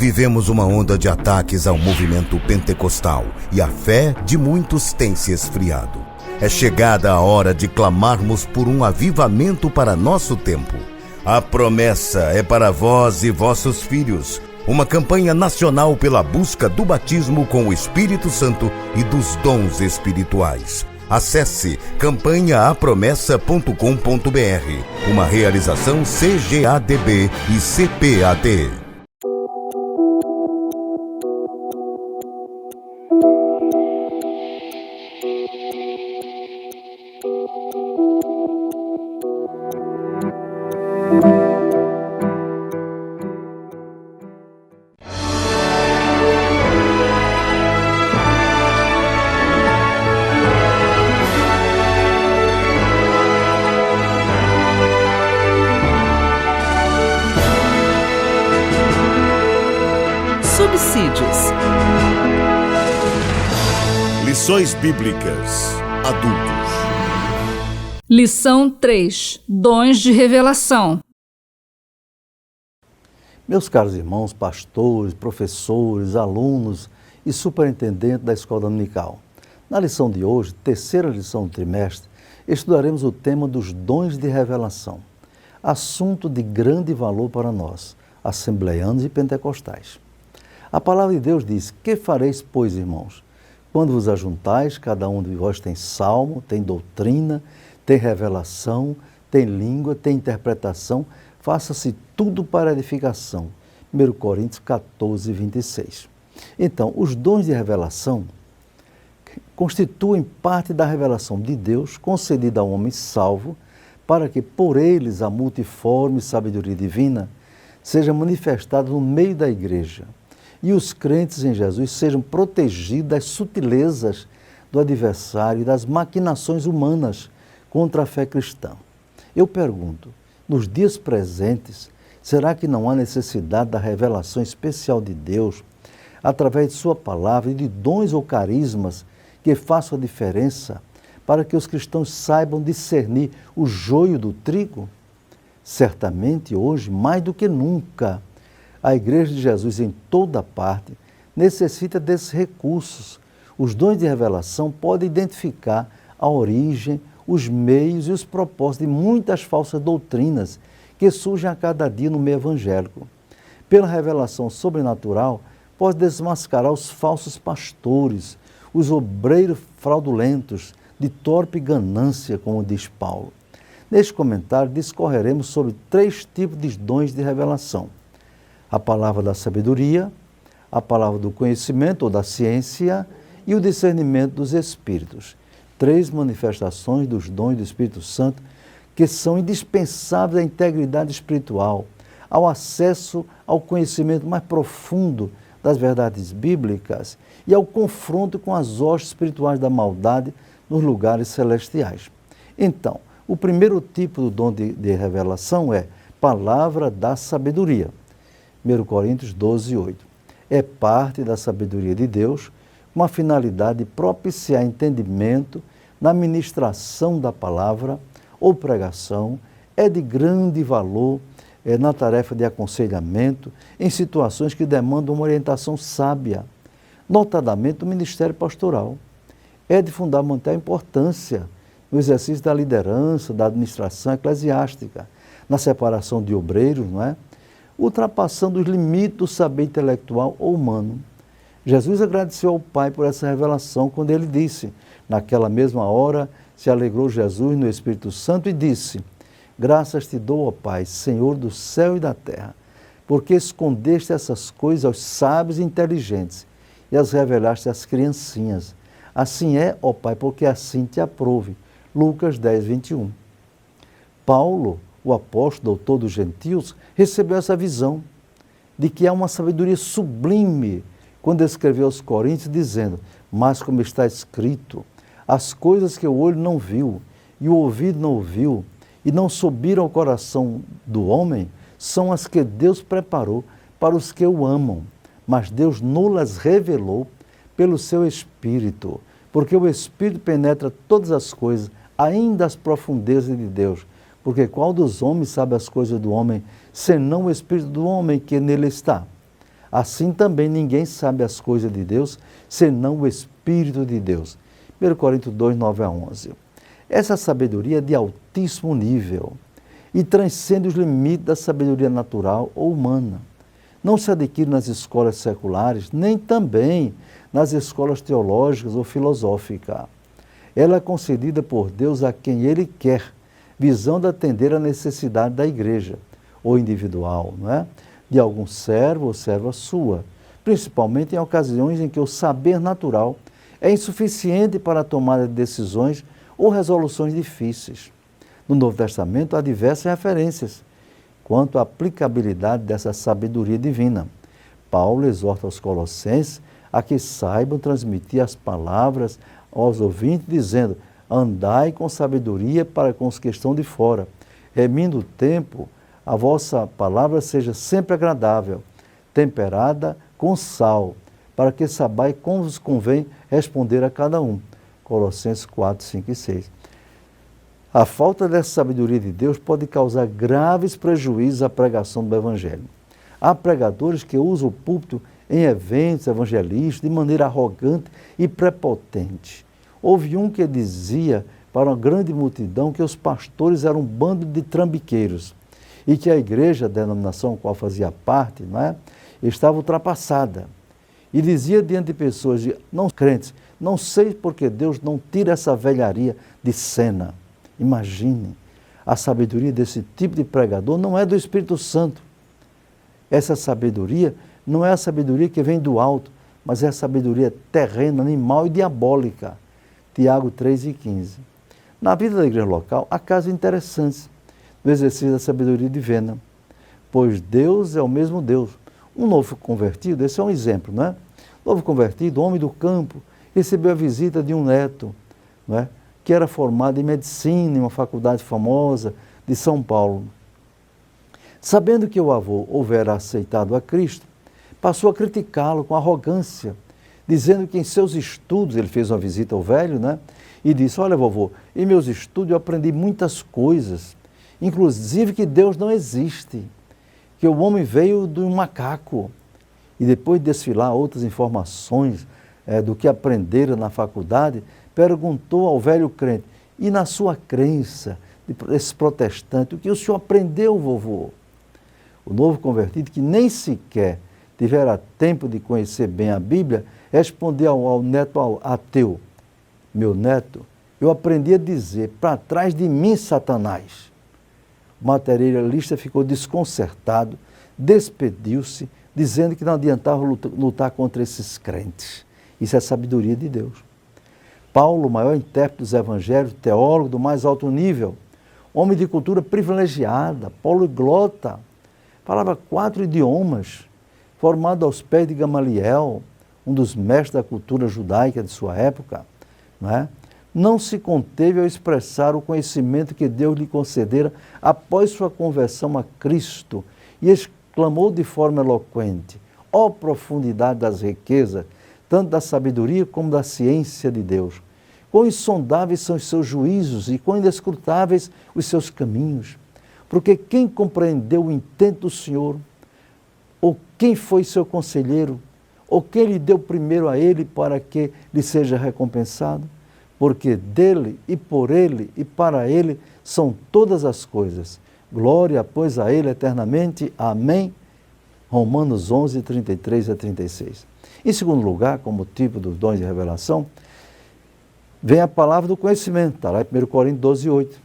Vivemos uma onda de ataques ao movimento pentecostal e a fé de muitos tem se esfriado. É chegada a hora de clamarmos por um avivamento para nosso tempo. A promessa é para vós e vossos filhos. Uma campanha nacional pela busca do batismo com o Espírito Santo e dos dons espirituais. Acesse campanhaapromessa.com.br. Uma realização CGADB e CPAD. Subsídios. Lições Bíblicas Adultos. Lição 3. Dons de revelação. Meus caros irmãos, pastores, professores, alunos e superintendente da Escola Dominical. Na lição de hoje, terceira lição do trimestre, estudaremos o tema dos dons de revelação. Assunto de grande valor para nós, assembleianos e pentecostais. A palavra de Deus diz: que fareis, pois, irmãos? Quando vos ajuntais, cada um de vós tem salmo, tem doutrina, tem revelação, tem língua, tem interpretação, faça-se tudo para edificação. 1 Coríntios 14, 26. Então, os dons de revelação constituem parte da revelação de Deus concedida ao homem salvo, para que por eles a multiforme sabedoria divina seja manifestada no meio da igreja e os crentes em Jesus sejam protegidos das sutilezas do adversário e das maquinações humanas contra a fé cristã. Eu pergunto, nos dias presentes, será que não há necessidade da revelação especial de Deus, através de sua palavra e de dons ou carismas que façam a diferença para que os cristãos saibam discernir o joio do trigo? Certamente hoje, mais do que nunca, a Igreja de Jesus em toda parte necessita desses recursos. Os dons de revelação podem identificar a origem, os meios e os propósitos de muitas falsas doutrinas que surgem a cada dia no meio evangélico. Pela revelação sobrenatural, pode desmascarar os falsos pastores, os obreiros fraudulentos, de torpe ganância, como diz Paulo. Neste comentário, discorreremos sobre 3 tipos de dons de revelação: a palavra da sabedoria, a palavra do conhecimento ou da ciência e o discernimento dos espíritos. 3 manifestações dos dons do Espírito Santo que são indispensáveis à integridade espiritual, ao acesso ao conhecimento mais profundo das verdades bíblicas e ao confronto com as hostes espirituais da maldade nos lugares celestiais. Então, o primeiro tipo do dom de revelação é palavra da sabedoria. 1 Coríntios 12, 8. É parte da sabedoria de Deus, com a finalidade de propiciar entendimento na ministração da palavra ou pregação, é de grande valor na tarefa de aconselhamento em situações que demandam uma orientação sábia, notadamente o ministério pastoral. É de fundamental importância no exercício da liderança, da administração eclesiástica, na separação de obreiros, não é? Ultrapassando os limites do saber intelectual ou humano. Jesus agradeceu ao Pai por essa revelação quando ele disse: naquela mesma hora se alegrou Jesus no Espírito Santo e disse: graças te dou, ó Pai, Senhor do céu e da terra, porque escondeste essas coisas aos sábios e inteligentes e as revelaste às criancinhas. Assim é, ó Pai, porque assim te aprove. Lucas 10, 21. Paulo, o apóstolo, doutor dos gentios, recebeu essa visão de que há uma sabedoria sublime quando escreveu aos Coríntios dizendo: mas como está escrito, as coisas que o olho não viu e o ouvido não ouviu e não subiram ao coração do homem, são as que Deus preparou para os que o amam, mas Deus não-las revelou pelo seu Espírito, porque o Espírito penetra todas as coisas, ainda as profundezas de Deus. Porque qual dos homens sabe as coisas do homem, senão o Espírito do homem que nele está? Assim também ninguém sabe as coisas de Deus, senão o Espírito de Deus. 1 Coríntios 2, 9 a 11. Essa sabedoria é de altíssimo nível e transcende os limites da sabedoria natural ou humana. Não se adquire nas escolas seculares, nem também nas escolas teológicas ou filosóficas. Ela é concedida por Deus a quem Ele quer, visando atender à necessidade da igreja, ou individual, não é? De algum servo ou serva sua, principalmente em ocasiões em que o saber natural é insuficiente para a tomada de decisões ou resoluções difíceis. No Novo Testamento há diversas referências quanto à aplicabilidade dessa sabedoria divina. Paulo exorta os colossenses a que saibam transmitir as palavras aos ouvintes, dizendo: andai com sabedoria para com os que estão de fora, remindo o tempo, a vossa palavra seja sempre agradável, temperada com sal, para que sabais como vos convém responder a cada um. Colossenses 4, 5 e 6. A falta dessa sabedoria de Deus pode causar graves prejuízos à pregação do Evangelho. Há pregadores que usam o púlpito em eventos evangelísticos de maneira arrogante e prepotente. Houve um que dizia para uma grande multidão que os pastores eram um bando de trambiqueiros e que a igreja, a denominação a qual fazia parte, não é, estava ultrapassada. E dizia diante de pessoas não crentes: não sei porque Deus não tira essa velharia de cena. Imagine, a sabedoria desse tipo de pregador não é do Espírito Santo. Essa sabedoria não é a sabedoria que vem do alto, mas é a sabedoria terrena, animal e diabólica. Tiago 3 e 15. Na vida da igreja local, há casos interessantes do exercício da sabedoria divina, pois Deus é o mesmo Deus. Um novo convertido, esse é um exemplo, não é? Novo convertido, homem do campo, recebeu a visita de um neto, não é? Que era formado em medicina, em uma faculdade famosa de São Paulo. Sabendo que o avô houvera aceitado a Cristo, passou a criticá-lo com arrogância, dizendo que em seus estudos, ele fez uma visita ao velho, né? E disse: olha, vovô, em meus estudos eu aprendi muitas coisas, inclusive que Deus não existe, que o homem veio de um macaco. E depois de desfilar outras informações do que aprendera na faculdade, perguntou ao velho crente: e na sua crença, esse protestante, o que o senhor aprendeu, vovô? O novo convertido, que nem sequer tivera tempo de conhecer bem a Bíblia, respondeu ao neto ateu: meu neto, eu aprendi a dizer: para trás de mim, Satanás. O materialista ficou desconcertado, despediu-se, dizendo que não adiantava lutar contra esses crentes. Isso é sabedoria de Deus. Paulo, o maior intérprete dos evangelhos, teólogo do mais alto nível, homem de cultura privilegiada, poliglota, falava 4 idiomas, formado aos pés de Gamaliel, um dos mestres da cultura judaica de sua época, não se conteve ao expressar o conhecimento que Deus lhe concedera após sua conversão a Cristo e exclamou de forma eloquente: ó profundidade das riquezas, tanto da sabedoria como da ciência de Deus. Quão insondáveis são os seus juízos e quão inescrutáveis os seus caminhos. Porque quem compreendeu o intento do Senhor? Ou quem foi seu conselheiro? Ou quem lhe deu primeiro a ele para que lhe seja recompensado? Porque dele e por ele e para ele são todas as coisas. Glória, pois, a ele eternamente. Amém. Romanos 11, 33 a 36. Em segundo lugar, como tipo dos dons de revelação, vem a palavra do conhecimento, está lá em 1 Coríntios 12, 8.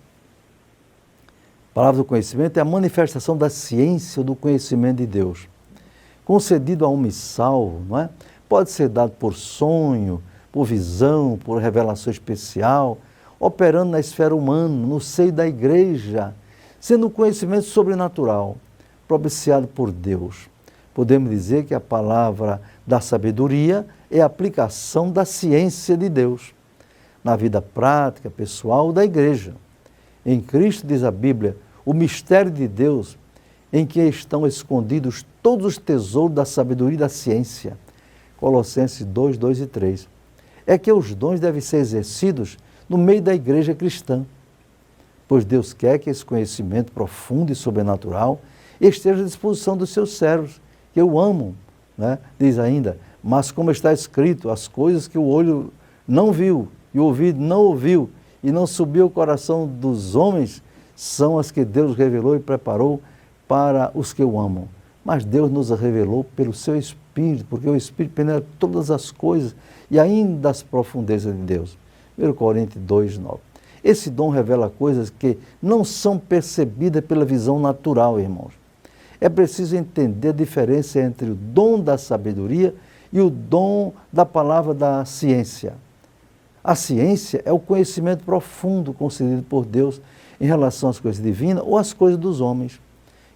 A palavra do conhecimento é a manifestação da ciência do conhecimento de Deus. Concedido a homem salvo, não é? Pode ser dado por sonho, por visão, por revelação especial, operando na esfera humana, no seio da igreja, sendo um conhecimento sobrenatural, propiciado por Deus. Podemos dizer que a palavra da sabedoria é a aplicação da ciência de Deus na vida prática, pessoal da igreja. Em Cristo, diz a Bíblia, o mistério de Deus, em que estão escondidos todos os tesouros da sabedoria e da ciência. Colossenses 2, 2 e 3. É que os dons devem ser exercidos no meio da igreja cristã, pois Deus quer que esse conhecimento profundo e sobrenatural esteja à disposição dos seus servos, que o amam, né? Diz ainda, mas como está escrito, as coisas que o olho não viu e o ouvido não ouviu e não subiu ao coração dos homens, são as que Deus revelou e preparou para os que o amam. Mas Deus nos revelou pelo seu Espírito, porque o Espírito penetra todas as coisas e ainda as profundezas de Deus. 1 Coríntios 2, 9. Esse dom revela coisas que não são percebidas pela visão natural, irmãos. É preciso entender a diferença entre o dom da sabedoria e o dom da palavra da ciência. A ciência é o conhecimento profundo concedido por Deus em relação às coisas divinas ou às coisas dos homens,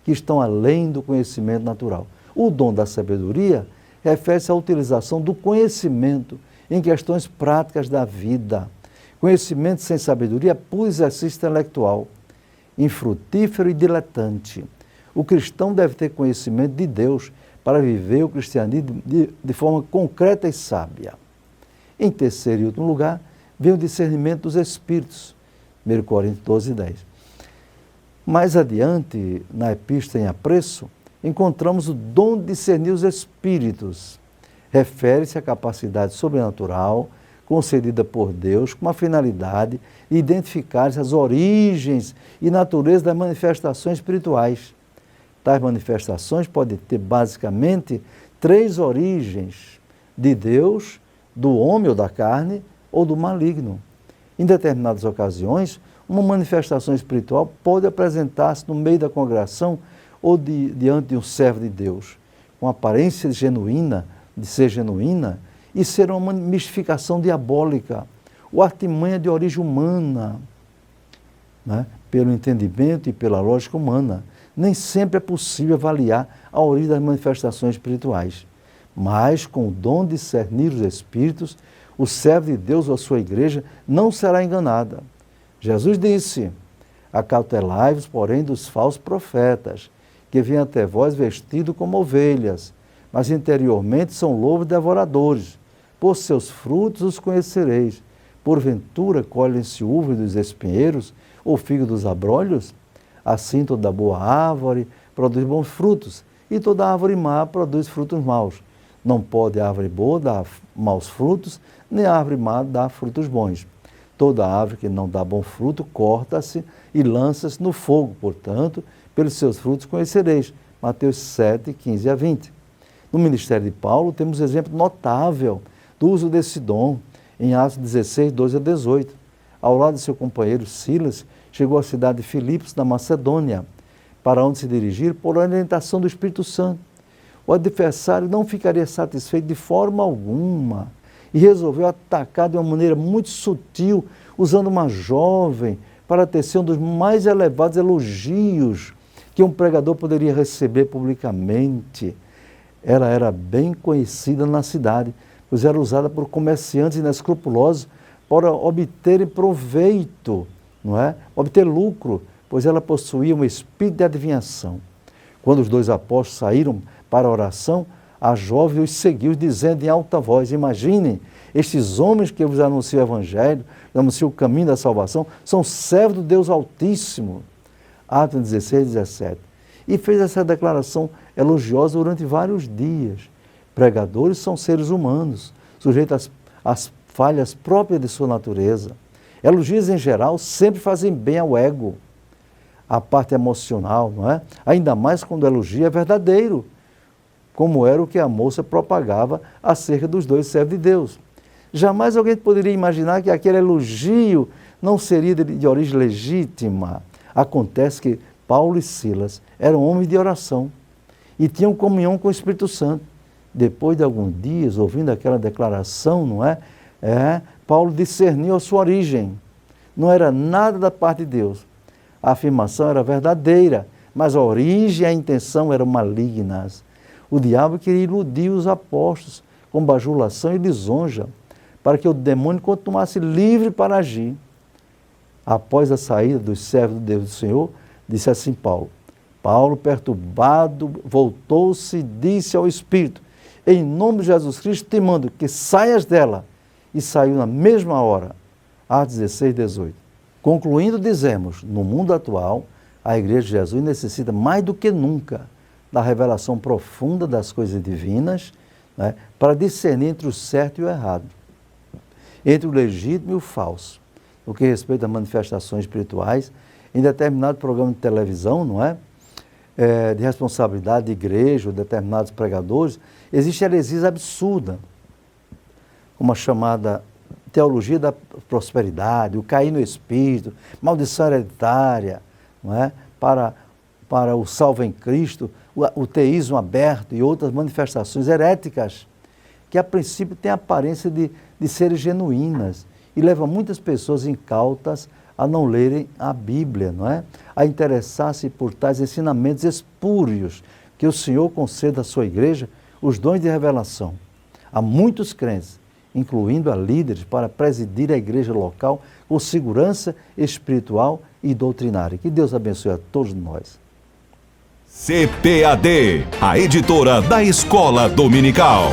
que estão além do conhecimento natural. O dom da sabedoria refere-se à utilização do conhecimento em questões práticas da vida. Conhecimento sem sabedoria é puro exercício intelectual, infrutífero e diletante. O cristão deve ter conhecimento de Deus para viver o cristianismo de forma concreta e sábia. Em terceiro e último lugar, vem o discernimento dos espíritos, 1 Coríntios 12, 10. Mais adiante, na Epístola em Apreço, encontramos o dom de discernir os espíritos. Refere-se à capacidade sobrenatural concedida por Deus com a finalidade de identificar as origens e natureza das manifestações espirituais. Tais manifestações podem ter basicamente 3 origens: de Deus, do homem ou da carne, ou do maligno. Em determinadas ocasiões, uma manifestação espiritual pode apresentar-se no meio da congregação ou diante de um servo de Deus, com aparência genuína, de ser genuína, e ser uma mistificação diabólica, ou artimanha de origem humana, né? Pelo entendimento e pela lógica humana. Nem sempre é possível avaliar a origem das manifestações espirituais, mas com o dom de discernir os espíritos, o servo de Deus ou a sua igreja não será enganada. Jesus disse, acautelai-vos, porém, dos falsos profetas, que vêm até vós vestidos como ovelhas, mas interiormente são lobos devoradores. Por seus frutos os conhecereis. Porventura colhem-se uvas dos espinheiros ou figo dos abrolhos? Assim toda boa árvore produz bons frutos, e toda árvore má produz frutos maus. Não pode a árvore boa dar maus frutos, nem a árvore má dar frutos bons. Toda árvore que não dá bom fruto, corta-se e lança-se no fogo. Portanto, pelos seus frutos conhecereis. Mateus 7, 15 a 20. No ministério de Paulo, temos exemplo notável do uso desse dom, em Atos 16, 12 a 18. Ao lado de seu companheiro Silas, chegou à cidade de Filipos, na Macedônia, para onde se dirigir por orientação do Espírito Santo. O adversário não ficaria satisfeito de forma alguma e resolveu atacar de uma maneira muito sutil, usando uma jovem para tecer um dos mais elevados elogios que um pregador poderia receber publicamente. Ela era bem conhecida na cidade, pois era usada por comerciantes inescrupulosos para obterem proveito, não é? Obter lucro, pois ela possuía um espírito de adivinhação. Quando os 2 apóstolos saíram para a oração, a jovem os seguiu, dizendo em alta voz, imaginem, estes homens que vos anunciam o Evangelho, anunciam o caminho da salvação, são servos do Deus Altíssimo. Atos 16, 17. E fez essa declaração elogiosa durante vários dias. Pregadores são seres humanos, sujeitos às falhas próprias de sua natureza. Elogios, em geral, sempre fazem bem ao ego, à parte emocional, não é? Ainda mais quando o elogio é verdadeiro, como era o que a moça propagava acerca dos 2 servos de Deus. Jamais alguém poderia imaginar que aquele elogio não seria de origem legítima. Acontece que Paulo e Silas eram homens de oração e tinham comunhão com o Espírito Santo. Depois de alguns dias, ouvindo aquela declaração, não é? Paulo discerniu a sua origem. Não era nada da parte de Deus. A afirmação era verdadeira, mas a origem e a intenção eram malignas. O diabo queria iludir os apóstolos com bajulação e lisonja, para que o demônio continuasse livre para agir. Após a saída dos servos de Deus do Senhor, disse assim Paulo. Paulo, perturbado, voltou-se e disse ao Espírito, em nome de Jesus Cristo, te mando que saias dela. E saiu na mesma hora. Atos 16, 18. Concluindo, dizemos, no mundo atual, a Igreja de Jesus necessita mais do que nunca da revelação profunda das coisas divinas, né, para discernir entre o certo e o errado, entre o legítimo e o falso, no que respeita a manifestações espirituais, em determinado programa de televisão, não é? De responsabilidade de igreja, ou determinados pregadores, existe heresias absurda, uma chamada teologia da prosperidade, o cair no espírito, maldição hereditária, não é? Para o salvo em Cristo, o teísmo aberto e outras manifestações heréticas, que a princípio têm a aparência de serem genuínas e levam muitas pessoas incautas a não lerem a Bíblia, não é? A interessar-se por tais ensinamentos espúrios, que o Senhor conceda à sua igreja os dons de revelação. Há muitos crentes, incluindo a líderes, para presidir a igreja local com segurança espiritual e doutrinária. Que Deus abençoe a todos nós. CPAD, a editora da Escola Dominical.